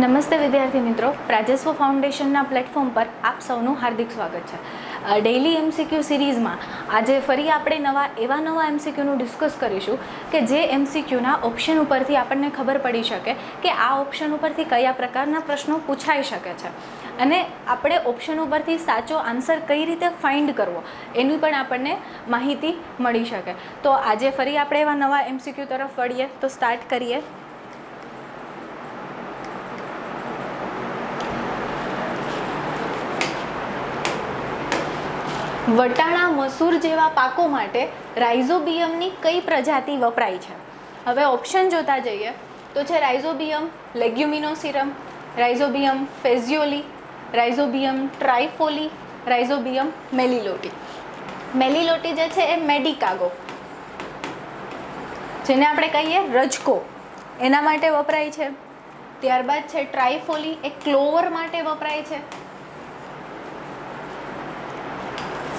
નમસ્તે વિદ્યાર્થી મિત્રો, પ્રાજેસ્વ ફાઉન્ડેશનના પ્લેટફોર્મ પર આપ સૌનું હાર્દિક સ્વાગત છે. ડેઇલી એમસીક્યુ સિરીઝમાં આજે ફરી આપણે નવા એમસીક્યુનું ડિસ્કસ કરીશું કે જે એમસીક્યુના ઓપ્શન ઉપરથી આપણને ખબર પડી શકે કે આ ઓપ્શન ઉપરથી કયા પ્રકારના પ્રશ્નો પૂછાઈ શકે છે અને આપણે ઓપ્શન ઉપરથી સાચો આન્સર કઈ રીતે ફાઇન્ડ કરવો એની પણ આપણને માહિતી મળી શકે. તો આજે ફરી આપણે એવા નવા એમસીક્યુ તરફ વળીએ, તો સ્ટાર્ટ કરીએ. વટાણા, મસૂર જેવા પાકો માટે રાઇઝોબિયમની કઈ પ્રજાતિ વપરાય છે? હવે ઓપ્શન જોતા જઈએ તો છે રાઇઝોબિયમ લેગ્યુમિનોસિરમ, રાઇઝોબિયમ ફેઝિયોલી, રાઇઝોબિયમ ટ્રાઇફોલી, રાઇઝોબિયમ મેલિલોટી. મેલિલોટી જે છે એ મેડિકાગો, જેને આપણે કહીએ રજકો, એના માટે વપરાય છે. ત્યારબાદ છે ટ્રાઇફોલી, એ ક્લોવર માટે વપરાય છે.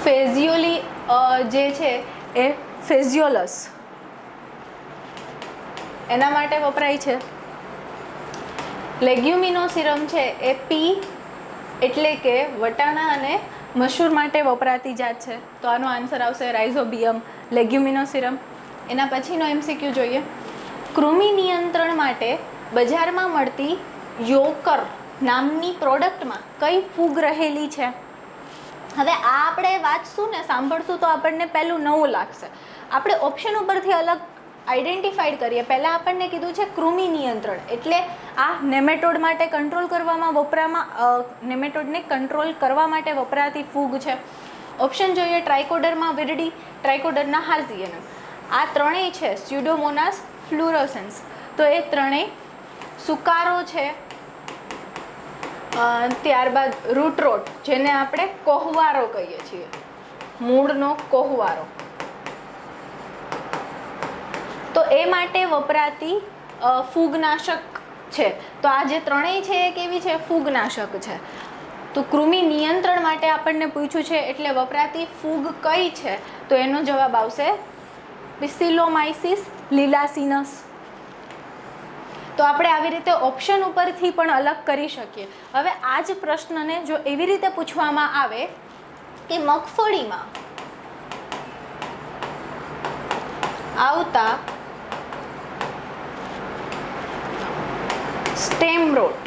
ફેઝિયોલી જે છે એ ફેઝિયોલસ એના માટે વપરાય છે. લેગ્યુમિનોસિરમ છે એ પી એટલે કે વટાણા અને મસૂર માટે વપરાતી જાત છે. તો આનો આન્સર આવશે રાઇઝોબિયમ લેગ્યુમિનોસિરમ. એના પછીનો એમસીક્યુ જોઈએ. કૃમિ નિયંત્રણ માટે બજારમાં મળતી યોકર નામની પ્રોડક્ટમાં કઈ ફૂગ રહેલી છે? હવે આ આપણે વાંચશું ને સાંભળશું તો આપણને પહેલું નવું લાગશે. આપણે ઓપ્શન ઉપરથી અલગ આઈડેન્ટિફાઈડ કરીએ. પહેલાં આપણને કીધું છે કૃમિ નિયંત્રણ, એટલે આ નેમેટોડ માટે કંટ્રોલ નેમેટોડને કંટ્રોલ કરવા માટે વપરાતી ફૂગ છે. ઓપ્શન જોઈએ. Trichoderma viride, trichoderma harzianum. આ ત્રણેય છે સ્યુડોમોનાસ ફ્લુરોસન્સ. તો એ ત્રણેય સુકારો છે. ત્યારબાદ રૂટરોટ, જેને આપણે કોહવારો કહીએ છીએ, મૂળનો કોહવારો, તો એ માટે વપરાતી ફૂગનાશક છે. તો આ જે ત્રણેય છે એ કેવી છે? ફૂગનાશક છે. તો કૃમિ નિયંત્રણ માટે આપણને પૂછ્યું છે એટલે વપરાતી ફૂગ કઈ છે? તો એનો જવાબ આવશે પિસિલોમાઇસિસ લિલાસિનસ. તો આપણે આવી રીતે ઓપ્શન ઉપરથી પણ અલગ કરી શકીએ. હવે આ જ પ્રશ્નને જો એવી રીતે પૂછવામાં આવે કે મગફળીમાં આવતા સ્ટેમ રોટ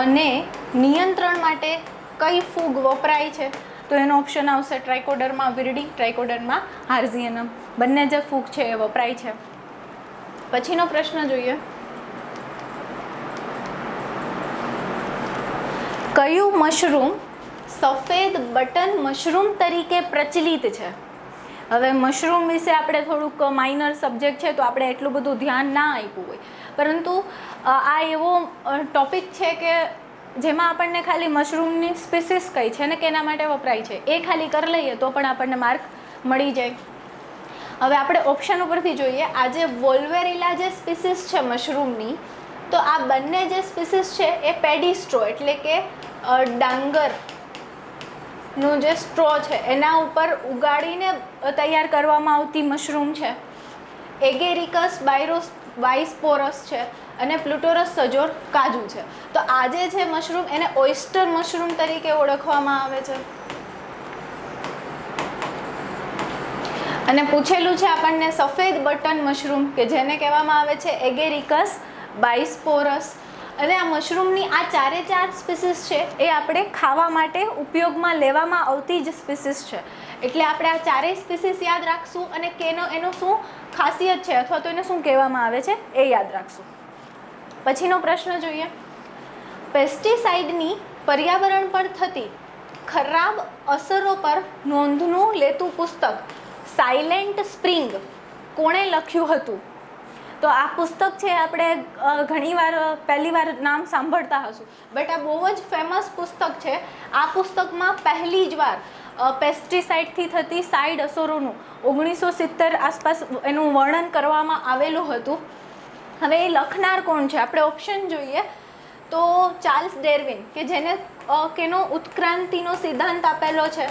અને નિયંત્રણ માટે કઈ ફૂગ વપરાય છે? તો એનો ઓપ્શન આવશે ટ્રાઇકોડર્મા વિરિડી, ટ્રાઇકોડર્મા હાર્ઝિયનમ. બંને જે ફૂગ છે એ વપરાય છે. પછીનો પ્રશ્ન જોઈએ. કયું મશરૂમ સફેદ બટન મશરૂમ તરીકે પ્રચલિત છે? હવે મશરૂમ વિશે આપણે થોડુંક માઇનર સબ્જેક્ટ છે તો આપણે એટલું બધું ધ્યાન ના આપ્યું હોય, પરંતુ આ એવો ટોપિક છે કે જેમાં આપણને ખાલી મશરૂમની સ્પીસીસ કઈ છે ને કેના માટે વપરાય છે એ ખાલી કરી લઈએ તો પણ આપણને માર્ક મળી જાય. હવે આપણે ઓપ્શન ઉપરથી જોઈએ. આ જે વોલ્વેરિલા જે સ્પીસીસ છે મશરૂમની, તો આ બંને જે સ્પીસીસ છે એ પેડીસ્ટ્રો એટલે કે ડાંગરનું જે સ્ટ્રો છે એના ઉપર ઉગાડીને તૈયાર કરવામાં આવતી મશરૂમ છે. એગેરિકસ બાયસ્પોરસ છે અને પ્લુટોરસ સજોર કાજુ છે. તો આ જે છે મશરૂમ એને ઓયસ્ટર મશરૂમ તરીકે ઓળખવામાં આવે છે. અને પૂછેલું છે આપણને સફેદ બટન મશરૂમ કે જેને કહેવામાં આવે છે એગેરિકસ બાયસ્પોરસ. અને આ મશરૂમની આ ચારે ચાર સ્પીસીસ છે એ આપણે ખાવા માટે ઉપયોગમાં લેવામાં આવતી જ સ્પીસીસ છે. એટલે આપણે આ ચારેય સ્પીસીસ યાદ રાખશું અને એનો શું ખાસિયત છે અથવા તો એને શું કહેવામાં આવે છે એ યાદ રાખશું. પછીનો પ્રશ્ન જોઈએ. પેસ્ટિસાઇડની પર્યાવરણ પર થતી ખરાબ અસરો પર નોંધનું લેતું પુસ્તક સાયલેન્ટ સ્પ્રિંગ કોણે લખ્યું હતું? તો આ પુસ્તક છે આપણે ઘણીવાર પહેલી વાર નામ સાંભળતા હશું, બટ આ બહુ જ ફેમસ પુસ્તક છે. આ પુસ્તકમાં પહેલી જ વાર પેસ્ટિસાઇડથી થતી સાઇડ અસરોનું 1970 આસપાસ એનું વર્ણન કરવામાં આવેલું હતું. હવે એ લખનાર કોણ છે? આપણે ઓપ્શન જોઈએ તો ચાર્લ્સ ડાર્વિન, કે જેને કેનો ઉત્ક્રાંતિનો સિદ્ધાંત આપેલો છે,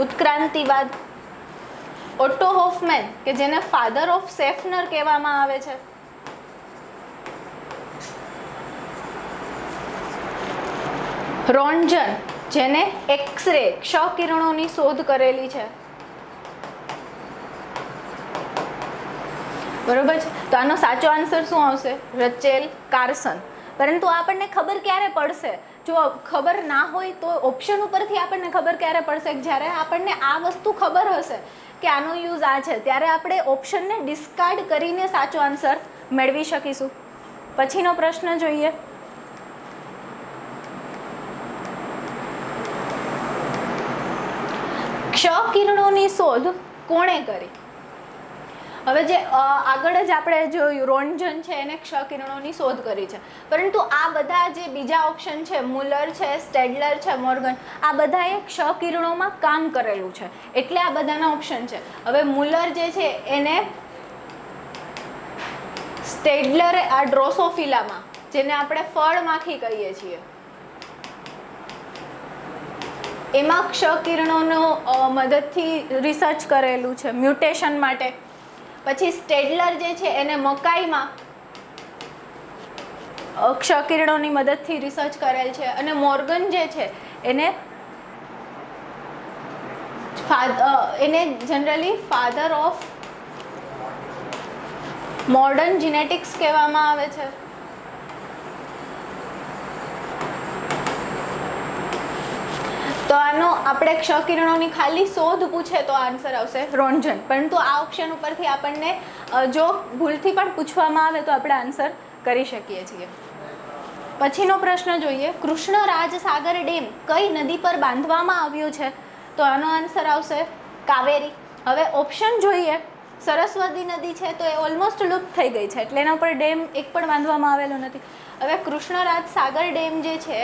ઉત્ક્રાંતિવાદ. ઓટો હોફમેન કે જેને ફાધર ઓફ સેફનર કહેવામાં આવે છે. રોન્ટજન જેને એક્સરે ક્ષ-કિરણોની શોધ કરેલી છે. બરોબર છે. તો આનો સાચો આન્સર શું આવશે? રચેલ કાર્સન. પરંતુ આપણને ખબર ક્યારે પડશે? જો ખબર ના હોય તો ઓપ્શન ઉપરથી આપણને ખબર ક્યારે પડશે? જ્યારે આપણને આ વસ્તુ ખબર હશે કે આનો યુઝ આ છે, ત્યારે આપણે ઓપ્શનને ડિસ્કાર્ડ કરીને સાચો આન્સર મેળવી શકીશું. પછીનો પ્રશ્ન જોઈએ. ક્ષ-કિરણોની શોધ કોણે કરી? હવે જે આગળ જ આપણે જોયું રોન્ટજન છે એને ક્ષ-કિરણોની શોધ કરી છે, પરંતુ આ બધા જે બીજા ઓપ્શન છે, મુલર છે, સ્ટેડલર છે, મોર્ગન, આ બધાએ ક્ષ-કિરણોમાં કામ કરેલું છે, એટલે આ બધાના ઓપ્શન છે. હવે મુલર જે છે એને સ્ટેડલરે આ ડ્રોસોફિલામાં, જેને આપણે ફળમાખી કહીએ છીએ, એમાં ક્ષ-કિરણોનો મદદથી રિસર્ચ કરેલું છે મ્યુટેશન માટે. પછી સ્ટેડલર જે છે એને મકાઈમાં ક્ષ-કિરણોની મદદથી રિસર્ચ કરેલ છે, અને મોર્ગન જે છે એને generally father of modern genetics કહેવામાં આવે છે. તો આનો આપણે ક્ષ-કિરણોની ખાલી શોધ પૂછે તો આન્સર આવશે રોન્ટજન. પરંતુ આ ઓપ્શન ઉપરથી આપણને જો ભૂલથી પણ પૂછવામાં આવે તો આપણે આન્સર કરી શકીએ છીએ. પછીનો પ્રશ્ન જોઈએ. કૃષ્ણરાજ સાગર ડેમ કઈ નદી પર બાંધવામાં આવ્યો છે? તો આનો આન્સર આવશે કાવેરી. હવે ઓપ્શન જોઈએ. સરસ્વતી નદી છે તો એ ઓલમોસ્ટ લુપ્ત થઈ ગઈ છે, એટલે એના પર ડેમ એક પણ બાંધવામાં આવેલો નથી. હવે કૃષ્ણરાજ સાગર ડેમ જે છે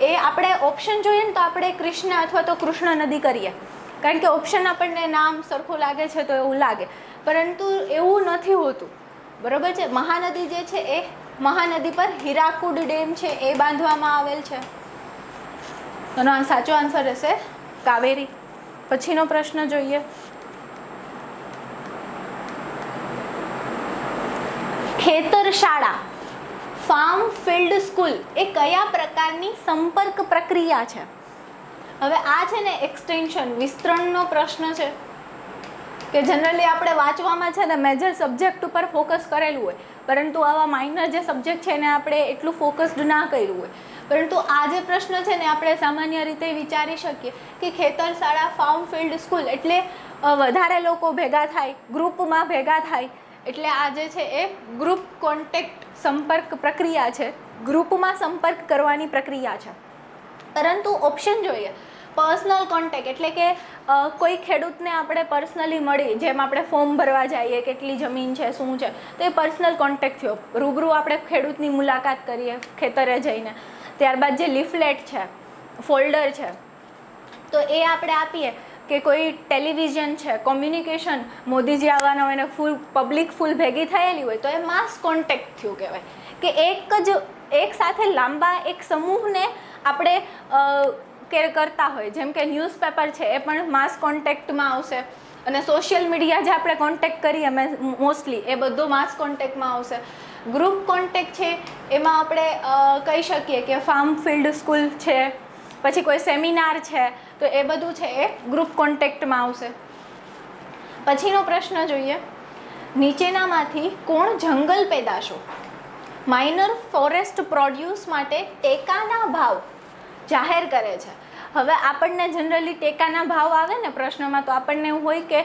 એ આપણે ઓપ્શન જોઈએ ને તો આપણે કૃષ્ણ અથવા તો કૃષ્ણ નદી કરીએ, કારણ કે ઓપ્શન આપણને નામ સરખું લાગે છે તો એવું લાગે, પરંતુ એવું નથી હોતું. બરોબર છે. મહાનદી જે છે એ મહાનદી પર હીરાકુડ ડેમ છે એ બાંધવામાં આવેલ છે. એનો સાચો આન્સર રહેશે કાવેરી. પછીનો પ્રશ્ન જોઈએ. ખેતર શાળા ફાર્મ ફિલ્ડ સ્કૂલ એ કયા પ્રકારની સંપર્ક પ્રક્રિયા છે? હવે આ છે ને એક્સટેન્શન વિસ્તરણનો પ્રશ્ન છે કે જનરલી આપણે વાંચવામાં છે ને મેજર સબ્જેક્ટ ઉપર ફોકસ કરેલું હોય, પરંતુ આવા માઇનર જે સબ્જેક્ટ છે એને આપણે એટલું ફોકસ્ડ ના કર્યું હોય. પરંતુ આ જે પ્રશ્ન છે ને આપણે સામાન્ય રીતે વિચારી શકીએ કે ખેતર શાળા ફાર્મ ફિલ્ડ સ્કૂલ એટલે વધારે લોકો ભેગા થાય, ગ્રુપમાં ભેગા થાય, એટલે આ જે છે એ ગ્રુપ કોન્ટેક્ટ સંપર્ક પ્રક્રિયા છે, ગ્રુપમાં સંપર્ક કરવાની પ્રક્રિયા છે. પરંતુ ઓપ્શન જોઈએ. પર્સનલ કોન્ટેક્ટ એટલે કે કોઈ ખેડૂતને આપણે પર્સનલી મળી, જેમ આપણે ફોર્મ ભરવા જઈએ, કેટલી જમીન છે, શું છે, તો એ પર્સનલ કોન્ટેક્ટ થયો. રૂબરૂ આપણે ખેડૂતની મુલાકાત કરીએ ખેતરે જઈને. ત્યારબાદ જે લીફલેટ છે, ફોલ્ડર છે, તો એ આપણે આપીએ. કે કોઈ ટેલિવિઝન છે, કોમ્યુનિકેશન, મોદીજી આવવાના હોય ને પબ્લિક ફૂલ ભેગી થયેલી હોય તો એ માસ કોન્ટેક્ટ થયું કહેવાય. કે એક સાથે લાંબા એક સમૂહને આપણે કરતા હોય, જેમ કે ન્યૂઝપેપર છે એ પણ માસ કોન્ટેક્ટમાં આવશે, અને સોશિયલ મીડિયા જે આપણે કોન્ટેક્ટ કરીએ મોસ્ટલી એ બધો માસ કોન્ટેક્ટમાં આવશે. ગ્રુપ કોન્ટેક્ટ છે એમાં આપણે કહી શકીએ કે ફાર્મ ફિલ્ડ સ્કૂલ છે, પછી કોઈ સેમિનાર છે, તો એ બધું છે એ ગ્રુપ કોન્ટેક્ટમાં આવશે. પછીનો પ્રશ્ન જોઈએ. નીચેનામાંથી કોણ જંગલ પેદાશો માઇનર ફોરેસ્ટ પ્રોડ્યુસ માટે ટેકાના ભાવ જાહેર કરે છે? હવે આપણને જનરલી ટેકાના ભાવ આવે ને પ્રશ્નમાં, તો આપણને એવું હોય કે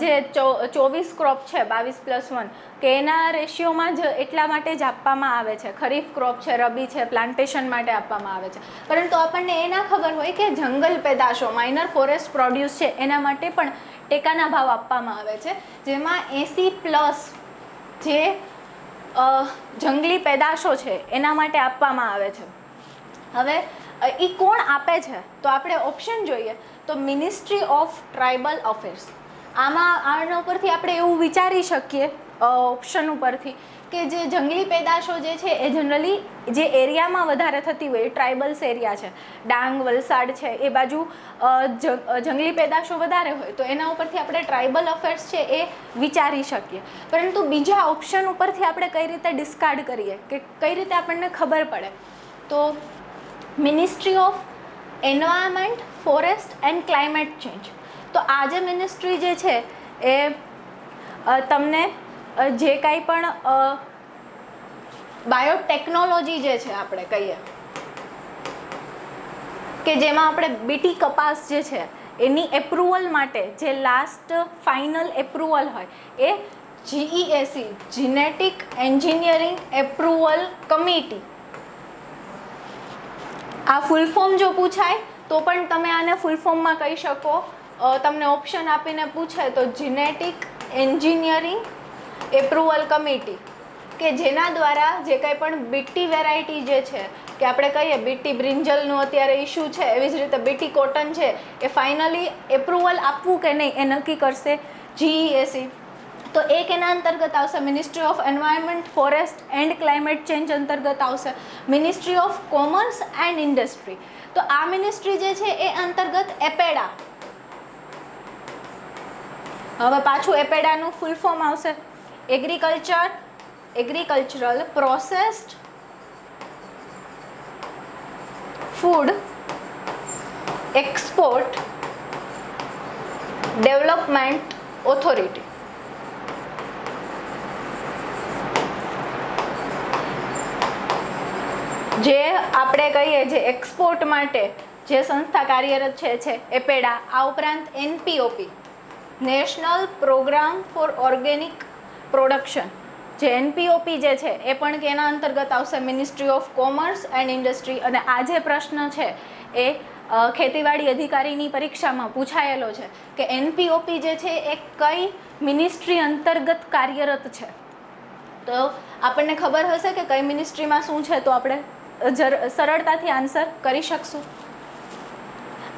જે 24 ક્રોપ છે 22+1 કે એના રેશિયોમાં જ એટલા માટે જ આપવામાં આવે છે. ખરીફ ક્રોપ છે, રબી છે, પ્લાન્ટેશન માટે આપવામાં આવે છે. પરંતુ આપણને એ ના ખબર હોય કે જંગલ પેદાશો માઇનર ફોરેસ્ટ પ્રોડ્યુસ છે એના માટે પણ ટેકાના ભાવ આપવામાં આવે છે, જેમાં 80+ જે જંગલી પેદાશો છે એના માટે આપવામાં આવે છે. હવે એ કોણ આપે છે? તો આપણે ઓપ્શન જોઈએ તો મિનિસ્ટ્રી ઓફ ટ્રાઇબલ અફેર્સ. આના પરથી આપણે એવું વિચારી શકીએ ઓપ્શન ઉપરથી કે જે જંગલી પેદાશો જે છે એ જનરલી જે એરિયામાં વધારે થતી હોય, ટ્રાઇબલ્સ એરિયા છે, ડાંગ, વલસાડ છે, એ બાજુ જંગલી પેદાશો વધારે હોય તો એના ઉપરથી આપણે ટ્રાઇબલ અફેર્સ છે એ વિચારી શકીએ. પરંતુ બીજા ઓપ્શન ઉપરથી આપણે કઈ રીતે ડિસ્કાર્ડ કરીએ કે કઈ રીતે આપણને ખબર પડે, તો ministry of environment, forest and climate change. તો આ જે મિનિસ્ટ્રી જે છે એ તમને જે કાંઈ પણ બાયોટેકનોલોજી જે છે આપણે કહીએ કે જેમાં આપણે બીટી કપાસ જે છે એની એપ્રુવલ માટે જે લાસ્ટ ફાઇનલ એપ્રુવલ હોય એ GEAC, genetic engineering approval committee. આ ફૂલ ફોર્મ જો પૂછાય તો પણ તમે આને ફૂલ ફોર્મમાં કહી શકો. તમને ઓપ્શન આપીને પૂછે તો જીનેટિક એન્જિનિયરિંગ એપ્રુવલ કમિટી, કે જેના દ્વારા જે કંઈ પણ બીટી વેરાયટી જે છે કે આપણે કહીએ બીટી બ્રિંજલનું અત્યારે ઇશ્યુ છે, એવી જ રીતે બીટી કોટન છે, એ ફાઇનલી એપ્રુવલ આપવું કે નહીં એ નક્કી કરશે GEAC. તો એક એના અંતર્ગત આવશે ministry of environment, forest and climate change અંતર્ગત આવશે ministry of commerce and industry. તો આ મિનિસ્ટ્રી જે છે એ અંતર્ગત એપેડા. હવે પાછું એપેડાનું ફૂલ ફોર્મ આવશે agricultural processed food export development authority. જે આપણે કહીએ જે એક્સપોર્ટ માટે જે સંસ્થા કાર્યરત છે એપેડા. આ ઉપરાંત NPOP, national programme for organic production, જે NPOP જે છે એ પણ કેના અંતર્ગત આવશે ministry of commerce and industry. અને આ જે પ્રશ્ન છે એ ખેતીવાડી અધિકારીની પરીક્ષામાં પૂછાયેલો છે કે NPOP જે છે એ કઈ મિનિસ્ટ્રી અંતર્ગત કાર્યરત છે. તો આપણને ખબર હશે કે કઈ મિનિસ્ટ્રીમાં શું છે તો આપણે સરળતાથી આન્સર કરી શકશું.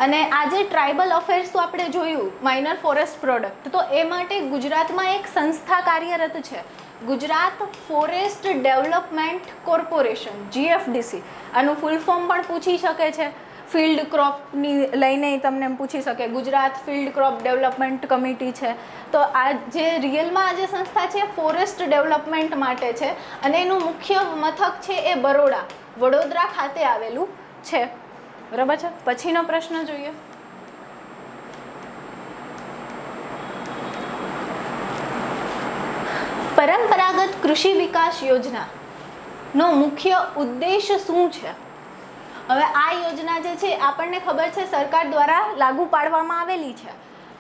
અને આજે ટ્રાઇબલ અફેર્સ તો આપણે જોયું, માઇનર ફોરેસ્ટ પ્રોડક્ટ, તો એ માટે ગુજરાતમાં એક સંસ્થા કાર્યરત છે, Gujarat forest development corporation, GFDC. આનું ફૂલ ફોર્મ પણ પૂછી શકે છે, ફિલ્ડ ક્રોપની લઈને તમને પૂછી શકે, Gujarat field crop development committee છે. તો આ જે રિયલમાં આ જે સંસ્થા છે ફોરેસ્ટ ડેવલપમેન્ટ માટે છે અને એનું મુખ્ય મથક છે એ બરોડા, વડોદરા ખાતે આવેલું છે. બરાબર છે. પછીનો પ્રશ્ન જોઈએ. પરંપરાગત કૃષિ વિકાસ યોજનાનો મુખ્ય ઉદ્દેશ શું છે? હવે આ યોજના જે છે આપણને ખબર છે સરકાર દ્વારા લાગુ પાડવામાં આવેલી છે,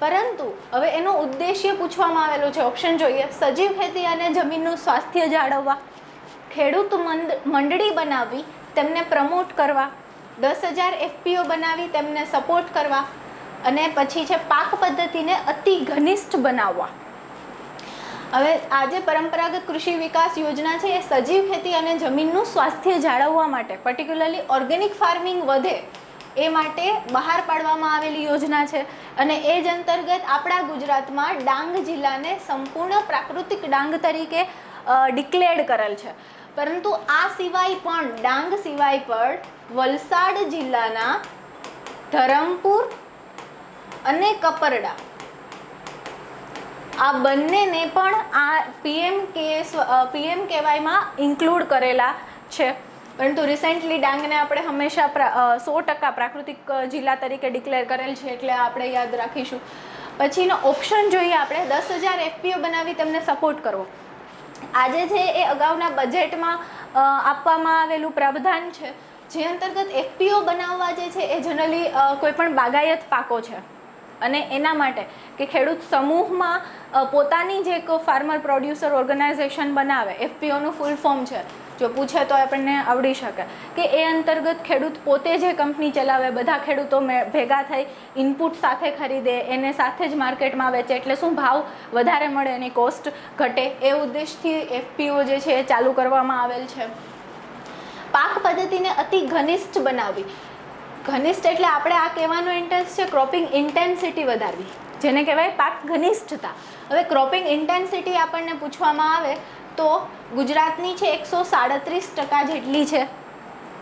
પરંતુ હવે એનો ઉદ્દેશ્ય પૂછવામાં આવેલો છે. ઓપ્શન જોઈએ. સજીવ ખેતી અને જમીનનું સ્વાસ્થ્ય જાળવવા, ખેડૂત મંડળી બનાવવી, તેમને પ્રમોટ કરવા, 10,000 FPO બનાવી તેમને સપોર્ટ કરવા, અને પછી છે પાક પદ્ધતિને અતિ ઘનિષ્ઠ બનાવવા. હવે આ જે પરંપરાગત કૃષિ વિકાસ યોજના છે એ સજીવ ખેતી અને જમીનનું સ્વાસ્થ્ય જાળવવા માટે, પર્ટિક્યુલરલી ઓર્ગેનિક ફાર્મિંગ વધે એ માટે બહાર પાડવામાં આવેલી યોજના છે. અને એ જ અંતર્ગત આપણા ગુજરાતમાં ડાંગ જિલ્લાને સંપૂર્ણ પ્રાકૃતિક ડાંગ તરીકે ડિક્લેર્ડ કરેલ છે. પરંતુ આ સિવાય પણ ડાંગ સિવાય પણ વલસાડ જિલ્લાના ધરમપુર અને કપરડા, આ બંનેને પણ આ PMKYમાં ઇન્ક્લુડ કરેલા છે. પરંતુ રિસેન્ટલી ડાંગને આપણે હંમેશા 100% પ્રાકૃતિક જિલ્લા તરીકે ડિક્લેર કરેલ છે, એટલે આપણે યાદ રાખીશું. પછીનો ઓપ્શન જોઈએ આપણે, 10,000 FPO બનાવી તેમને સપોર્ટ કરવો. આજે છે એ અગાઉના બજેટમાં આપવામાં આવેલું પ્રાવધાન છે, જે અંતર્ગત FPO બનાવવા જે છે એ જનરલી કોઈ પણ બાગાયત પાકો છે અને એના માટે કે ખેડૂત સમૂહમાં પોતાની જે એક ફાર્મર પ્રોડ્યુસર ઓર્ગેનાઇઝેશન બનાવે, FPOનું ફૂલ ફોર્મ છે, જો પૂછે તો આપણને આવડી શકે કે એ અંતર્ગત ખેડૂત પોતે જે કંપની ચલાવે, બધા ખેડૂતો ભેગા થઈ ઇનપુટ સાથે ખરીદે, એને સાથે જ માર્કેટમાં વેચે, એટલે શું ભાવ વધારે મળે, એની કોસ્ટ ઘટે, એ ઉદ્દેશથી FPO જે છે એ ચાલુ કરવામાં આવેલ છે. પાક પદ્ધતિને અતિ ઘનિષ્ઠ બનાવવી. ઘનિષ્ઠ એટલે આપણે આ કહેવાનો ઇન્ટેન્સ છે ક્રોપિંગ ઇન્ટેન્સિટી વધારવી. જેને કહેવાય પાક ઘનિષ્ઠતા. હવે ક્રોપિંગ ઇન્ટેન્સિટી આપણને પૂછવામાં આવે તો ગુજરાતની છે 137% જેટલી છે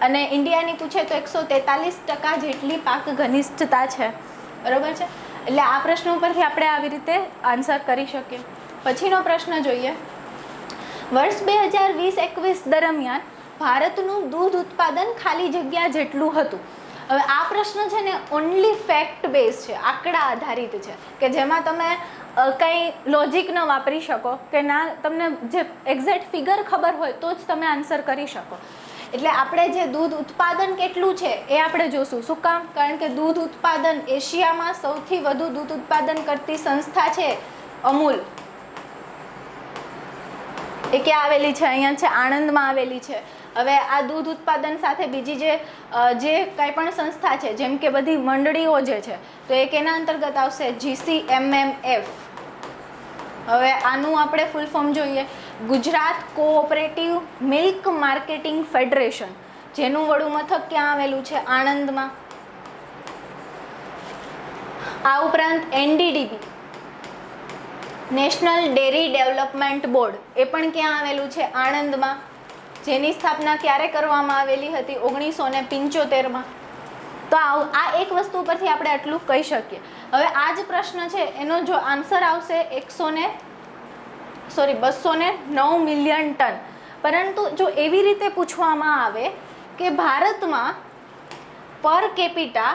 અને ઇન્ડિયાની પૂછે તો 143% જેટલી પાક ઘનિષ્ઠતા છે. બરાબર છે. એટલે આ પ્રશ્ન ઉપરથી આપણે આવી રીતે આન્સર કરી શકીએ. પછીનો પ્રશ્ન જોઈએ. વર્ષ 2020-21 દરમિયાન ભારતનું દૂધ ઉત્પાદન ખાલી જગ્યા જેટલું હતું. હવે આ પ્રશ્ન છે ને ઓનલી ફેક્ટ બેઝ છે, આંકડા આધારિત છે, કે જેમાં તમે કંઈ લોજિક ન વાપરી શકો કે ના તમને જે એક્ઝેક્ટ ફિગર ખબર હોય તો જ તમે આન્સર કરી શકો. એટલે આપણે જે દૂધ ઉત્પાદન કેટલું છે એ આપણે જોશું. શું કામ? કારણ કે દૂધ ઉત્પાદન એશિયામાં સૌથી વધુ દૂધ ઉત્પાદન કરતી સંસ્થા છે અમૂલ. એ ક્યાં આવેલી છે? અહીંયા છે, આણંદમાં આવેલી છે. હવે આ દૂધ ઉત્પાદન સાથે બીજી જે કંઈ પણ સંસ્થા છે, જેમ કે બધી મંડળીઓ જે છે, તો એ કેના અંતર્ગત આવશે? GCMMF. હવે આનું આપણે ફૂલ ફોર્મ જોઈએ. Gujarat cooperative milk marketing federation, જેનું વડું મથક ક્યાં આવેલું છે? આણંદમાં. આ ઉપરાંત NDDB national dairy development board, એ પણ ક્યાં આવેલું છે? આણંદમાં. જેની સ્થાપના ક્યારે કરવામાં આવેલી હતી? 1975માં. તો આ એક વસ્તુ પરથી આપણે આટલું કહી શકીએ. હવે આ જ પ્રશ્ન છે એનો જો આન્સર આવશે 209 મિલિયન ટન. પરંતુ જો એવી રીતે પૂછવામાં આવે કે ભારતમાં પર કેપિટા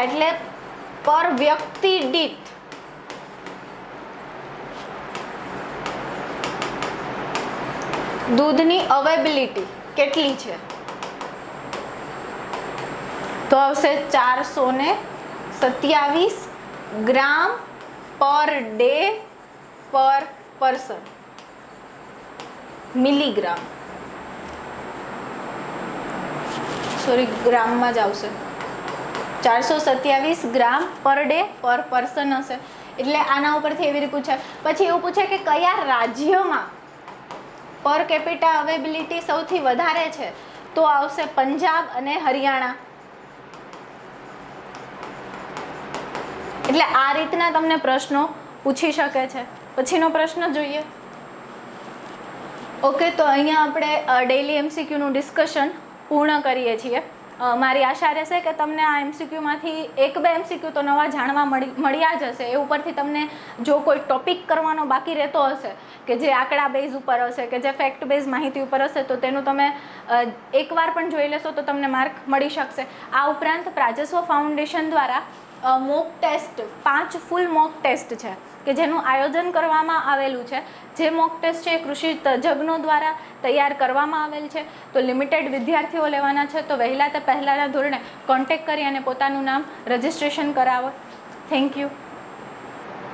એટલે પર વ્યક્તિ દીઠ દૂધની અવેબિલિટી કેટલી છે? તો આવશે 427 ગ્રામ પર ડે પર પર્સન. મિલીગ્રામ, ગ્રામમાં જ આવશે. 427 ગ્રામ પર ડે પર પર્સન હશે. એટલે આના ઉપરથી એવી રીતે પૂછાય. પછી એવું પૂછે કે કયા રાજ્યમાં પર કેપિટા અવેબિલિટી સૌથી વધારે છે? તો આવશે પંજાબ અને હરિયાણા. એટલે આ રીતના તમને પ્રશ્નો પૂછી શકે છે. પછીનો પ્રશ્ન જોઈએ. ઓકે, તો અહીંયા આપણે ડેઇલી MCQનું ડિસ્કશન પૂર્ણ કરીએ છીએ. મારી આશા રહેશે કે તમને આ MCQમાંથી 1-2 MCQ તો નવા જાણવા મળ્યા જ હશે. એ ઉપરથી તમને જો કોઈ ટોપિક કરવાનો બાકી રહેતો હશે કે જે આંકડા બેઝ ઉપર હશે કે જે ફેક્ટ બેઝ માહિતી ઉપર હશે તો તેનું તમે એકવાર પણ જોઈ લેશો તો તમને માર્ક મળી શકશે. આ ઉપરાંત પ્રાજસ્વ ફાઉન્ડેશન દ્વારા mock test 5 full mock test છે કે જેનું આયોજન કરવામાં આવેલું છે. જે મોક ટેસ્ટ છે એ કૃષિ તજજ્ઞો દ્વારા તૈયાર કરવામાં આવેલ છે. તો લિમિટેડ વિદ્યાર્થીઓ લેવાના છે. તો વહેલા તે પહેલાંના ધોરણે કોન્ટેક્ટ કરી અને પોતાનું નામ રજિસ્ટ્રેશન કરાવો. Thank you.